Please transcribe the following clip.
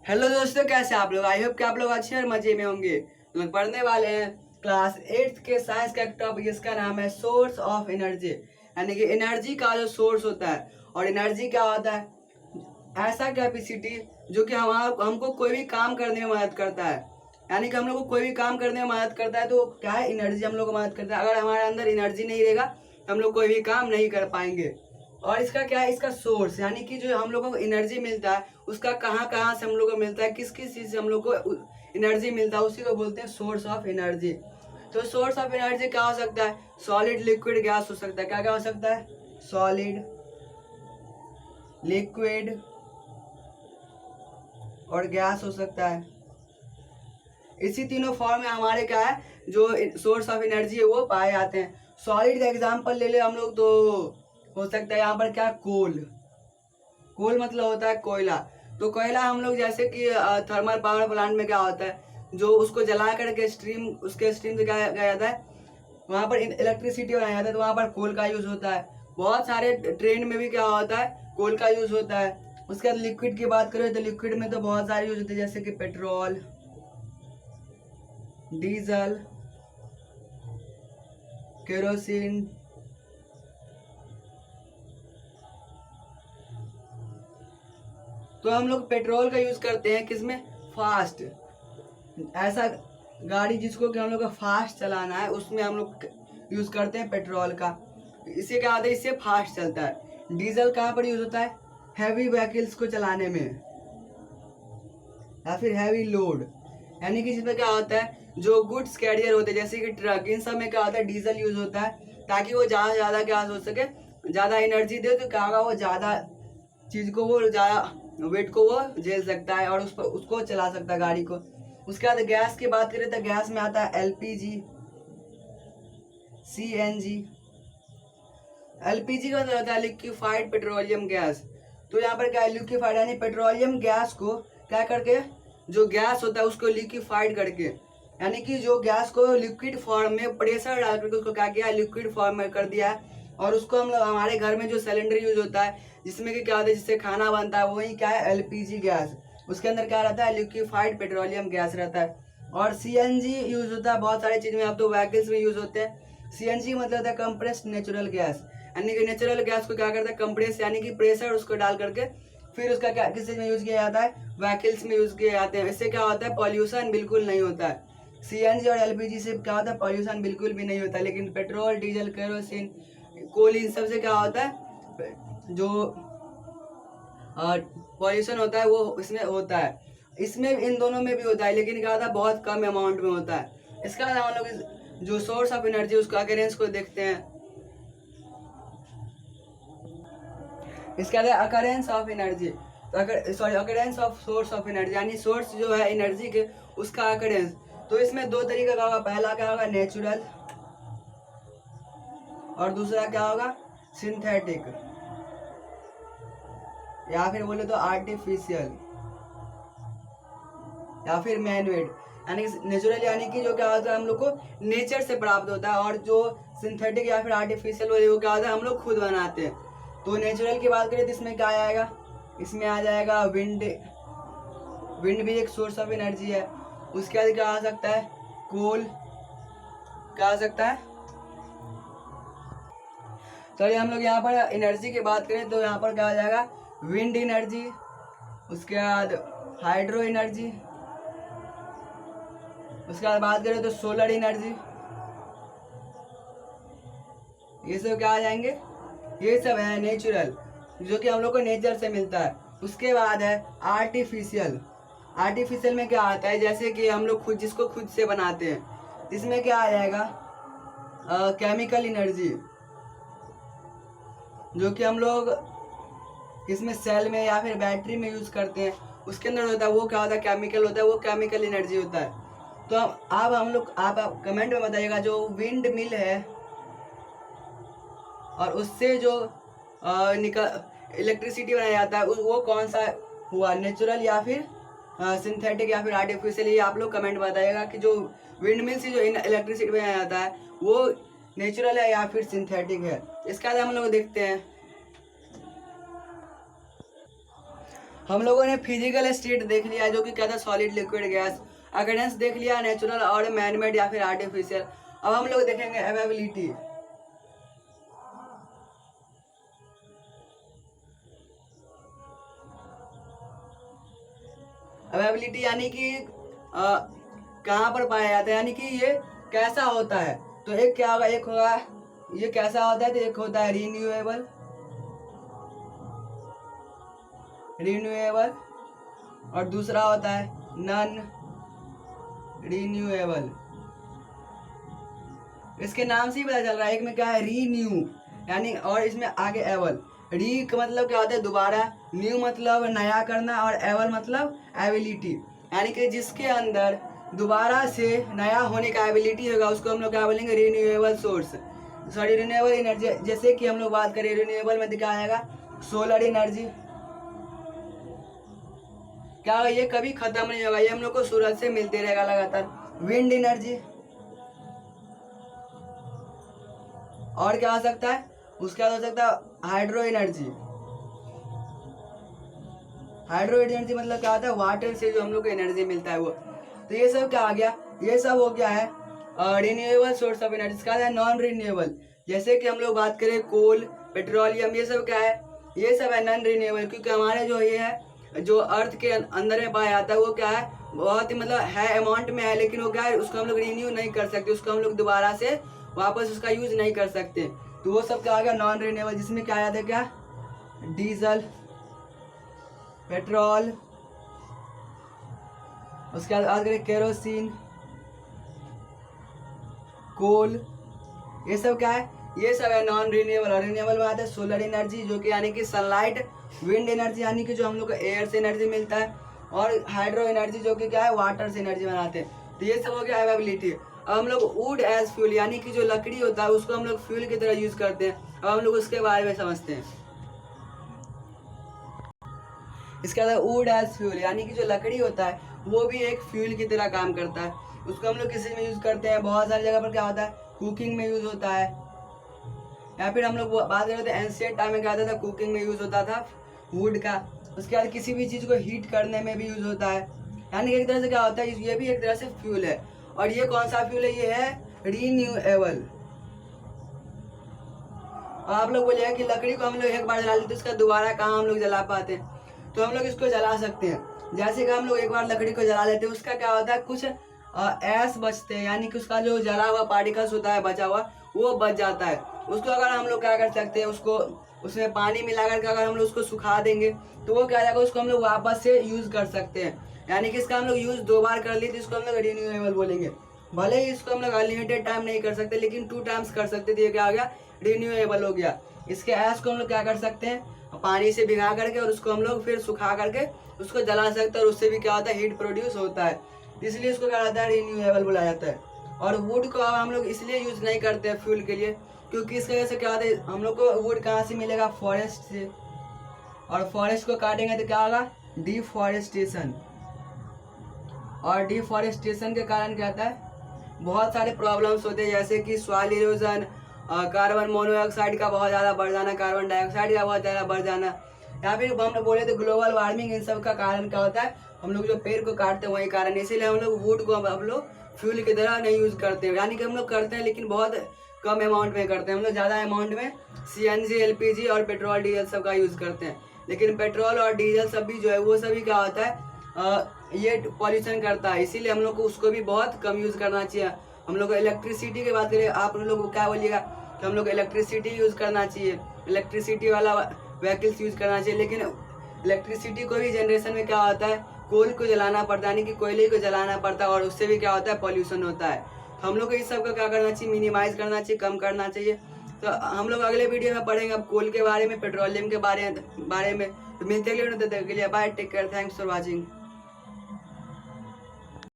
Hello दोस्तों, कैसे आप लोग। आई होप कि आप लोग अच्छे और मजे में होंगे। हम लोग पढ़ने वाले हैं क्लास 8 के साइंस का एक टॉपिक, जिसका नाम है सोर्स ऑफ एनर्जी। यानी कि एनर्जी का जो सोर्स होता है। और एनर्जी क्या होता है? ऐसा कैपेसिटी जो कि हमको कोई भी काम करने में मदद करता है। यानी कि हम लोग को कोई भी काम करने में मदद करता है, तो क्या है, एनर्जी हम लोग को मदद करता है। अगर हमारे अंदर एनर्जी नहीं रहेगा तो हम लोग कोई भी काम नहीं कर पाएंगे। और इसका क्या है, इसका सोर्स, यानी कि जो हम लोगों को एनर्जी मिलता है उसका कहाँ कहाँ से हम लोग को मिलता है, किस किस चीज़ से हम लोग को एनर्जी मिलता है, उसी को बोलते हैं सोर्स ऑफ एनर्जी। तो सोर्स ऑफ एनर्जी क्या हो सकता है? सॉलिड, लिक्विड, गैस हो सकता है। क्या क्या हो सकता है? सॉलिड, लिक्विड और गैस हो सकता है। इसी तीनों फॉर्म में हमारे क्या है, जो सोर्स ऑफ एनर्जी है वो पाए जाते हैं। सॉलिड का एग्जांपल ले ले हम लोग, तो हो सकता है यहाँ पर क्या, कोल। कोल मतलब होता है कोयला। तो कोयला हम लोग जैसे कि थर्मल पावर प्लांट में क्या होता है, जो उसको जला करके स्ट्रीम, उसके स्ट्रीम से क्या किया जाता है, वहाँ पर इलेक्ट्रिसिटी बनाया जाता है, तो वहाँ पर कोल का यूज होता है। बहुत सारे ट्रेन में भी क्या होता है, कोल का यूज होता है। उसके बाद लिक्विड की बात करें तो लिक्विड में तो बहुत सारे यूज होते हैं, जैसे कि पेट्रोल, डीजल, केरोसिन। तो हम लोग पेट्रोल का यूज करते हैं किसमें? फास्ट, ऐसा गाड़ी जिसको कि हम लोग को फास्ट चलाना है, उसमें हम लोग यूज करते हैं पेट्रोल का। इससे क्या होता है, इससे फास्ट चलता है। डीजल कहाँ पर यूज होता है? हैवी व्हीकल्स को चलाने में, या फिर हैवी लोड, यानी कि जिसमें क्या होता है, जो गुड्स कैरियर होते हैं जैसे कि ट्रक, इन सब में क्या होता है, डीजल यूज होता है, ताकि वो ज़्यादा से ज़्यादा क्या हो सके, ज़्यादा एनर्जी दे, तो क्या होगा, वो ज़्यादा चीज़ को, वो ज़्यादा वेट को वो झेल सकता है और उस पर उसको चला सकता है गाड़ी को। उसके बाद गैस की बात करें तो गैस में आता है एलपीजी, सीएनजी। एलपीजी का मतलब होता है लिक्विफाइड पेट्रोलियम गैस। तो यहाँ पर क्या है, लिक्विफाइड यानी पेट्रोलियम गैस को क्या करके, जो गैस होता है उसको लिक्विफाइड करके, यानी कि जो गैस को लिक्विड फॉर्म में प्रेशर डाल करके उसको क्या किया है, लिक्विड फॉर्म में कर दिया है। और उसको हम लोग हमारे घर में जो सिलेंडर यूज होता है, जिसमें कि क्या होता है, जिससे खाना बनता है, वही क्या है, एलपीजी गैस। उसके अंदर क्या रहता है, लिक्विफाइड पेट्रोलियम गैस रहता है। और सीएनजी यूज होता है बहुत सारी चीज में, अब तो व्हीकल्स में यूज होते हैं। सीएनजी मतलब होता है कंप्रेस्ड नेचुरल गैस, यानी कि नेचुरल गैस को क्या करता है, कंप्रेस, यानी कि प्रेशर उसको डाल करके फिर उसका क्या किस चीज में यूज किया जाता है, व्हीकल्स में यूज किए जाते हैं। इससे क्या होता है, पॉल्यूशन बिल्कुल नहीं होता है। सीएनजी और एलपीजी से क्या होता है, पॉल्यूशन बिल्कुल भी नहीं होता है। लेकिन पेट्रोल, डीजल, केरोसिन, कोल, इन सब से क्या होता है, जो पॉल्यूशन होता है वो इसमें होता है। इसमें इन दोनों में भी होता है, लेकिन क्या होता है, बहुत कम अमाउंट में होता है। इसके अलावा हम लोग जो सोर्स ऑफ एनर्जी उसका अकरेंस को देखते हैं। इसके बाद occurrence of energy, sorry, occurrence of source of energy, यानी सोर्स जो है एनर्जी के, उसका अकरेंस। तो इसमें दो तरीके का होगा, पहला क्या होगा, नेचुरल, और दूसरा क्या होगा, सिंथेटिक, या फिर बोले तो आर्टिफिशियल, या फिर मैनमेड। यानी नेचुरल यानी कि जो क्या होता है, हम लोग को नेचर से प्राप्त होता है, और जो सिंथेटिक या फिर आर्टिफिशियल वो क्या होता है, हम लोग खुद बनाते हैं। तो नेचुरल की बात करें तो इसमें क्या आएगा, इसमें आ जाएगा विंड। विंड भी एक सोर्स ऑफ एनर्जी है। उसके बाद क्या आ सकता है, कोल, क्या आ सकता है। चलिए हम लोग यहाँ पर एनर्जी की बात करें तो यहाँ पर क्या आ जाएगा, विंड एनर्जी, उसके बाद हाइड्रो एनर्जी, उसके बाद बात करें तो सोलर एनर्जी। ये सब क्या आ जाएंगे, ये सब है नेचुरल, जो कि हम लोग को नेचर से मिलता है। उसके बाद है आर्टिफिशियल। आर्टिफिशियल में क्या आता है, जैसे कि हम लोग खुद जिसको खुद से बनाते हैं, इसमें क्या आ जाएगा, केमिकल एनर्जी, जो कि हम लोग इसमें सेल में या फिर बैटरी में यूज करते हैं, उसके अंदर होता है, वो क्या होता है, केमिकल होता है, वो केमिकल एनर्जी होता है। तो अब हम लोग, आप कमेंट में बताइएगा, जो विंड मिल है और उससे जो निकल इलेक्ट्रिसिटी बनाया जाता है, वो कौन सा हुआ, नेचुरल या फिर सिंथेटिक या फिर आर्टिफिशियल। ये आप लोग कमेंट बताइएगा कि जो विंड मिल से जो इलेक्ट्रिसिटी बनाया जाता है वो नेचुरल है या फिर सिंथेटिक है। इसके बाद हम लोग देखते हैं हम लोगों ने फिजिकल स्टेट देख लिया जो कि क्या था, सॉलिड, लिक्विड, गैस। अकरेंस देख लिया, नेचुरल और मैनमेड या फिर आर्टिफिशियल। अब हम लोग देखेंगे अवेबिलिटी। अवेबिलिटी यानी कि कहाँ पर पाया जाता है, यानी कि ये कैसा होता है। तो एक क्या होगा, एक होगा ये कैसा होता है, तो एक होता है रिन्यूएबल, और दूसरा होता है नॉन रिन्यूएबल। इसके नाम से ही पता चल रहा है, एक में क्या है रीन्यू यानी, और इसमें आगे एबल। री का मतलब क्या होता है दोबारा, न्यू मतलब नया करना, और एबल मतलब एबिलिटी, यानी कि जिसके अंदर दोबारा से नया होने का एबिलिटी होगा उसको हम लोग क्या बोलेंगे, renewable source, sorry renewable energy. जैसे कि हम लोग बात करें रिन्यूएबल में दिखाया जाएगा सोलर एनर्जी। क्या होगा, ये कभी खत्म नहीं होगा, ये हम लोग को सूरज से मिलते रहेगा लगातार। विंड एनर्जी, और क्या हो सकता है, उसके बाद हो सकता है हाइड्रो एनर्जी। हाइड्रो एनर्जी मतलब क्या होता है, वाटर से जो हम लोग को एनर्जी मिलता है वो। तो ये सब क्या आ गया, ये सब हो गया है रिन्यूएबल सोर्स ऑफ एनर्जी। इसका है नॉन रिन्यूएबल, जैसे कि हम लोग बात करें कोल, पेट्रोलियम, ये सब क्या है, ये सब है नॉन रिन्यूएबल, क्योंकि हमारे जो ये है जो अर्थ के अंदर में पाया जाता है वो क्या है, बहुत ही मतलब है अमाउंट में है, लेकिन वो क्या है उसको हम लोग रिन्यू नहीं कर सकते, उसको हम लोग दोबारा से वापस उसका यूज नहीं कर सकते। तो वो सब क्या आ गया नॉन रिन्यूएबल, जिसमें क्या याद है, क्या डीजल, पेट्रोल, उसके बाद बात करें केरोसिन, कोल, ये सब क्या है, ये सब है नॉन रिन्यूएबल। और रिन्यूएबल में आता है सोलर एनर्जी जो कि यानी कि सनलाइट, विंड एनर्जी यानी कि जो हम लोग को एयर से एनर्जी मिलता है, और हाइड्रो एनर्जी जो कि क्या है वाटर से एनर्जी बनाते हैं। तो ये सब हो गया अवेबिलिटी। अब हम लोग वुड एज फ्यूल यानी कि जो लकड़ी होता है उसको हम लोग फ्यूल की तरह यूज करते हैं। अब हम लोग उसके बारे में समझते हैं। इसके बाद वुड एज फ्यूल यानी कि जो लकड़ी होता है वो भी एक फ्यूल की तरह काम करता है, उसको हम लोग किसी में यूज करते हैं, बहुत सारी जगह पर क्या होता है कुकिंग में यूज होता है, या फिर हम लोग बात कर रहे थे एंशिएंट टाइम में क्या होता था, कुकिंग में यूज होता था वुड का। उसके बाद किसी भी चीज को हीट करने में भी यूज होता है, यानी कि एक तरह से क्या होता है, ये भी एक तरह से फ्यूल है। और ये कौन सा फ्यूल है, ये है रिन्यूएबल। आप लोग बोलिएगा कि लकड़ी को हम लोग एक बार जला लेते उसका दोबारा कहाँ हम लोग जला पाते हैं, तो हम लोग इसको जला सकते हैं। जैसे कि हम लोग एक बार लकड़ी को जला लेते हैं उसका क्या होता है, कुछ ऐश बचते हैं, यानी कि उसका जो जला हुआ पार्टिकल्स होता है बचा हुआ वो बच जाता है। उसको अगर हम लोग क्या कर सकते हैं, उसको उसमें पानी मिला करके अगर हम लोग उसको सुखा देंगे तो वो क्या जाएगा, उसको हम लोग वापस से यूज कर सकते हैं, यानी कि इसका हम लोग यूज 2 बार कर लिए तो इसको हम लोग रिन्यूएबल बोलेंगे। भले ही इसको हम लोग अनलिमिटेड टाइम नहीं कर सकते, लेकिन 2 टाइम्स कर सकते थे, ये क्या हो गया रिन्यूएबल हो गया। इसके ऐश को हम लोग क्या कर सकते हैं, पानी से भिगा करके और उसको हम लोग फिर सुखा करके उसको जला सकते हैं, और उससे भी क्या होता है हीट प्रोड्यूस होता है, इसलिए इसको क्या होता है रिन्यूएबल बोला जाता है। और वुड को अब हम लोग इसलिए यूज नहीं करते हैं फ्यूल के लिए, क्योंकि इसकी वजह से क्या होता है, हम लोग को वुड कहाँ से मिलेगा, फॉरेस्ट से, और फॉरेस्ट को काटेंगे तो क्या होगा डिफॉरेस्टेशन, और डिफॉरेस्टेशन के कारण क्या होता है बहुत सारे प्रॉब्लम्स होते हैं, जैसे कि सॉइल इरोजन, कार्बन मोनोऑक्साइड का बहुत ज़्यादा बढ़ जाना, कार्बन डाइऑक्साइड का बहुत ज़्यादा बढ़ जाना, या फिर हम लोग बोले तो ग्लोबल वार्मिंग। इन सब का कारण क्या होता है, हम लोग जो पेड़ को काटते हैं वही कारण, इसीलिए हम लोग वुड को हम लोग फ्यूल की तरह नहीं यूज़ करते हैं, यानी कि हम लोग करते हैं लेकिन बहुत कम अमाउंट में करते हैं। हम लोग ज़्यादा अमाउंट में CNG, LPG और पेट्रोल डीजल सब का यूज़ करते हैं, लेकिन पेट्रोल और डीजल सब भी जो है वो सभी क्या होता है ये पॉल्यूशन करता है, इसीलिए हम लोग को उसको भी बहुत कम यूज़ करना चाहिए। हम लोग को इलेक्ट्रिसिटी की बात करें, आप लोग को क्या बोलिएगा कि हम लोग इलेक्ट्रिसिटी यूज़ करना चाहिए, इलेक्ट्रिसिटी वाला व्हीकल्स यूज़ करना चाहिए, लेकिन इलेक्ट्रिसिटी को भी जनरेशन में क्या होता है कोल को जलाना पड़ता है, यानी कि कोयले को जलाना पड़ता है, और उससे भी क्या होता है पॉल्यूशन होता है। तो हम लोग को इस सब का क्या करना चाहिए, मिनिमाइज करना चाहिए, कम करना चाहिए। तो हम लोग अगले वीडियो में पढ़ेंगे अब कोल के बारे में, पेट्रोलियम के बारे में। तो मिलते हैं, bye, take care, thanks for watching.